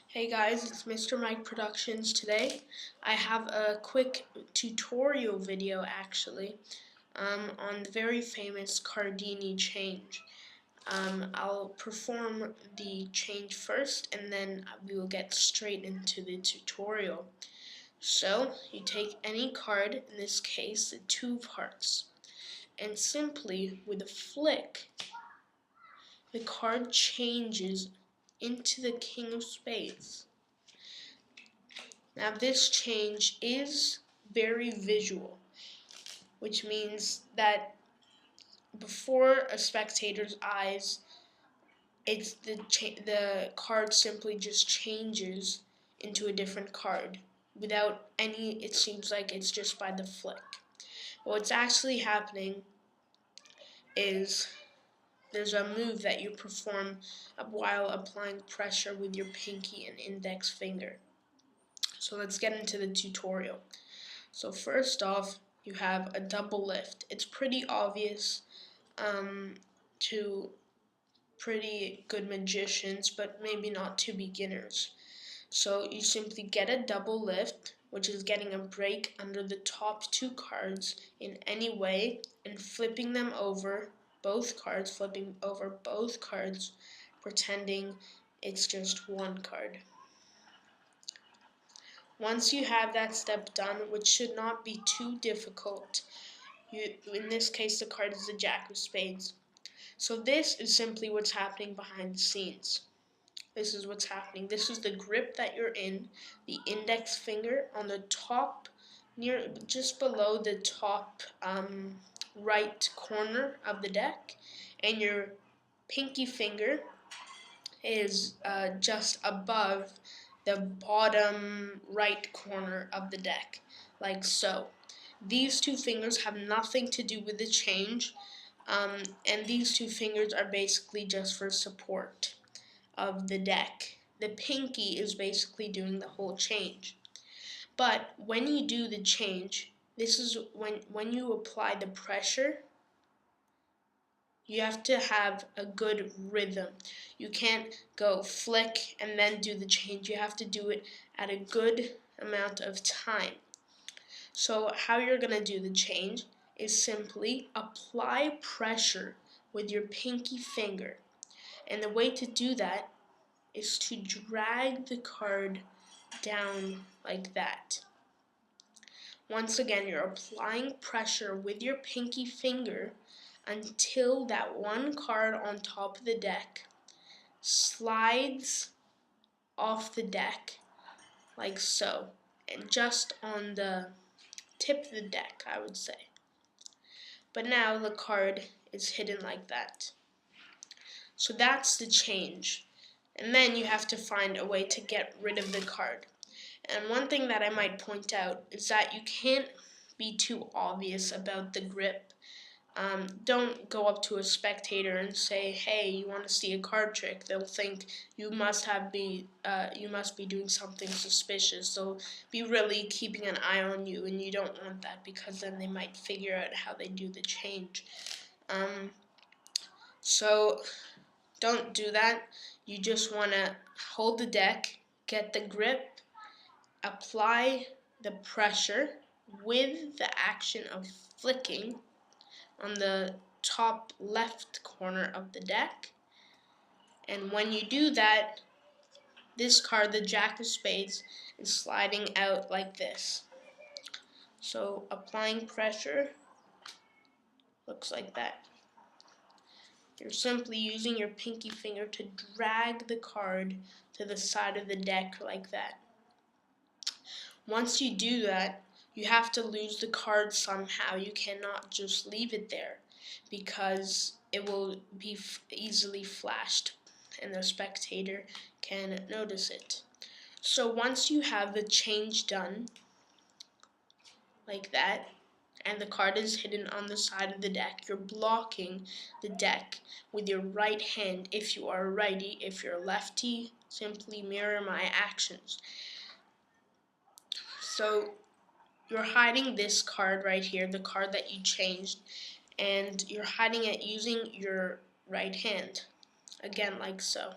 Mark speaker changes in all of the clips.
Speaker 1: Hey guys, it's Mr. Mike Productions. Today I have a quick tutorial video on the very famous Cardini change. I'll perform the change first and then we will get straight into the tutorial. So you take any card, in this case the 2 of hearts, and simply with a flick the card changes into the King of Spades. Now this change is very visual, which means that before a spectator's eyes, the card simply just changes into a different card without any. It seems like it's just by the flick. What's actually happening is there's a move that you perform while applying pressure with your pinky and index finger. So let's get into the tutorial. So first off, you have a double lift. It's pretty obvious to pretty good magicians, but maybe not to beginners. So you simply get a double lift, which is getting a break under the top 2 cards in any way and flipping over both cards, pretending it's just one card. Once you have that step done, which should not be too difficult, in this case the card is the Jack of Spades. So this is simply what's happening behind the scenes. This is what's happening. This is the grip that you're in, the index finger on the top, just below the top right corner of the deck, and your pinky finger is just above the bottom right corner of the deck, like so. These 2 fingers have nothing to do with the change, and these 2 fingers are basically just for support of the deck. The pinky is basically doing the whole change. But when you do the change, this is when you apply the pressure, you have to have a good rhythm. You can't go flick and then do the change. You have to do it at a good amount of time. So how you're going to do the change is simply apply pressure with your pinky finger. And the way to do that is to drag the card down like that. Once again, you're applying pressure with your pinky finger until that one card on top of the deck slides off the deck like so, and just on the tip of the deck, I would say. But now the card is hidden like that. So that's the change. And then you have to find a way to get rid of the card. And one thing that I might point out is that you can't be too obvious about the grip. Don't go up to a spectator and say, "Hey, you want to see a card trick?" They'll think you must be doing something suspicious. They'll be really keeping an eye on you, and you don't want that because then they might figure out how they do the change. So don't do that. You just want to hold the deck, get the grip, apply the pressure with the action of flicking on the top left corner of the deck. And when you do that, this card, the Jack of Spades, is sliding out like this. So applying pressure looks like that. You're simply using your pinky finger to drag the card to the side of the deck like that. Once you do that, you have to lose the card somehow. You cannot just leave it there because it will be easily flashed and the spectator can notice it. So once you have the change done like that, and the card is hidden on the side of the deck, you're blocking the deck with your right hand if you are a righty. If you're a lefty, simply mirror my actions. So you're hiding this card right here, the card that you changed, and you're hiding it using your right hand, again like so.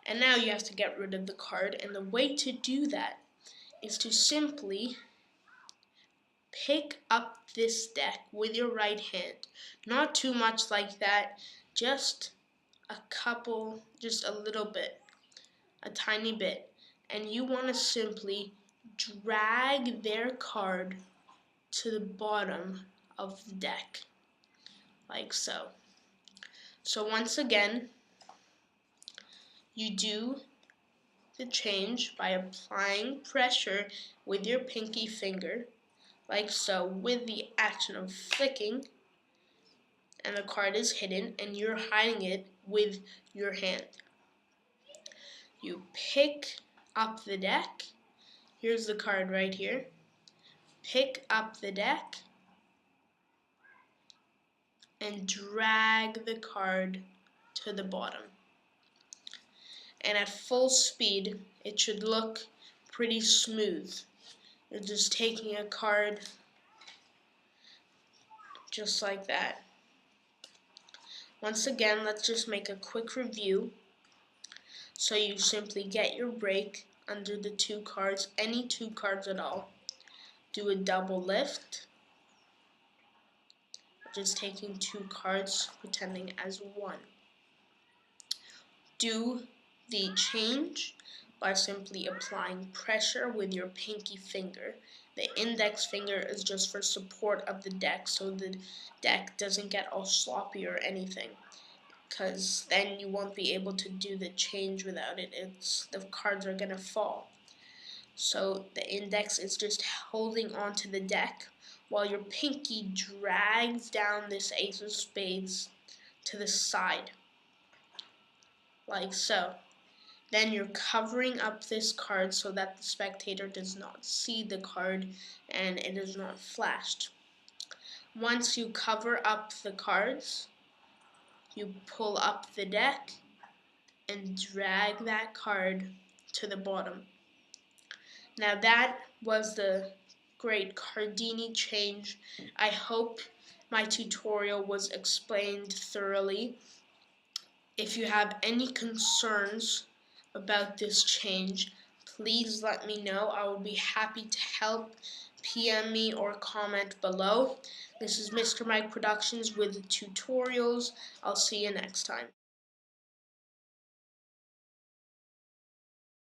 Speaker 1: And now you have to get rid of the card, and the way to do that is to simply pick up this deck with your right hand. Not too much like that, just just a little bit, a tiny bit. And you want to simply drag their card to the bottom of the deck, like so. So once again, you do the change by applying pressure with your pinky finger, like so, with the action of flicking, and the card is hidden, and you're hiding it with your hand. You pick up the deck. Here's the card right here. Pick up the deck and drag the card to the bottom. And at full speed, it should look pretty smooth. You're just taking a card just like that. Once again, let's just make a quick review. So you simply get your break under the two cards, any two cards at all. Do a double lift, just taking two cards, pretending as one. Do the change by simply applying pressure with your pinky finger. The index finger is just for support of the deck, so the deck doesn't get all sloppy or anything, because then you won't be able to do the change without it. The cards are going to fall. So the index is just holding onto the deck while your pinky drags down this ace of spades to the side, like so. Then you're covering up this card so that the spectator does not see the card and it is not flashed. Once you cover up the cards, you pull up the deck and drag that card to the bottom. Now that was the great Cardini change. I hope my tutorial was explained thoroughly. If you have any concerns about this change, please let me know. I will be happy to help. PM me or comment below. This is Mr. Mike Productions with tutorials. I'll see you next time.